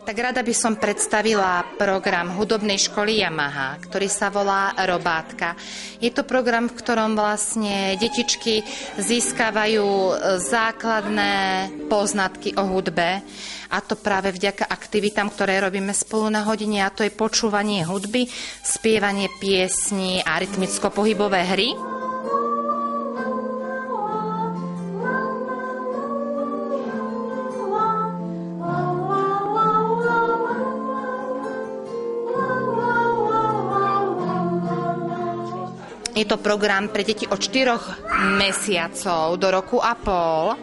Tak rada by som predstavila program hudobnej školy Yamaha, ktorý sa volá Robátka. Je to program, v ktorom vlastne detičky získavajú základné poznatky o hudbe, a to práve vďaka aktivitám, ktoré robíme spolu na hodine, a to je počúvanie hudby, spievanie piesní a rytmicko-pohybové hry. Je to program pre deti od 4 mesiacov do roku a pol.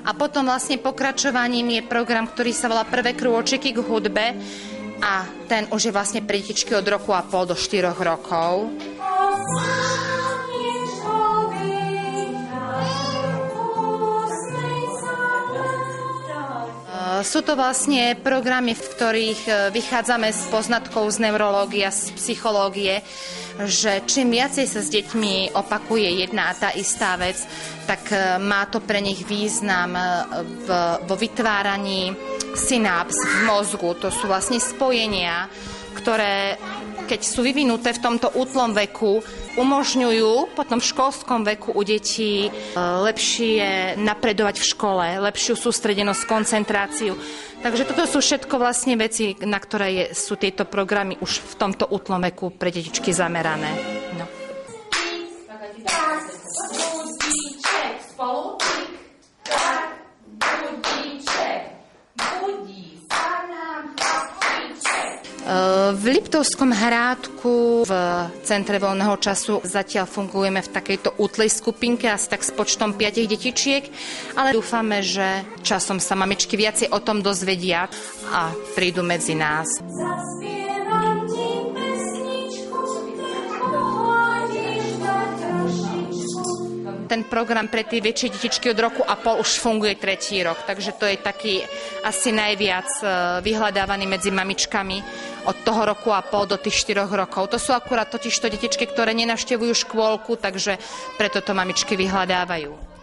A potom vlastne pokračovaním je program, ktorý sa volá Prvé krôčiky k hudbe. A ten už je vlastne pre detičky od roku a pol do 4 rokov. Sú to vlastne programy, v ktorých vychádzame z poznatkov z neurológie a z psychológie, že čím viacej sa s deťmi opakuje jedna a tá istá vec, tak má to pre nich význam vo vytváraní synáps v mozgu. To sú vlastne spojenia, ktoré, keď sú vyvinuté v tomto útlom veku, umožňujú potom v školskom veku u detí lepšie napredovať v škole, lepšiu sústredenosť, koncentráciu. Takže toto sú všetko vlastne veci, na ktoré sú tieto programy už v tomto útlom veku pre detičky zamerané. No. V Liptovskom Hrádku v Centre voľného času zatiaľ fungujeme v takejto útlej skupinke asi tak s počtom 5 detičiek, ale dúfame, že časom sa mamičky viacej o tom dozvedia a prídu medzi nás. Ten program pre tie väčšie detičky od roku a pol už funguje 3. rok, takže to je taký asi najviac vyhľadávaný medzi mamičkami od toho roku a pol do tých 4 rokov. To sú akurát totižto detičky, ktoré nenavštevujú škôlku, takže preto to mamičky vyhľadávajú.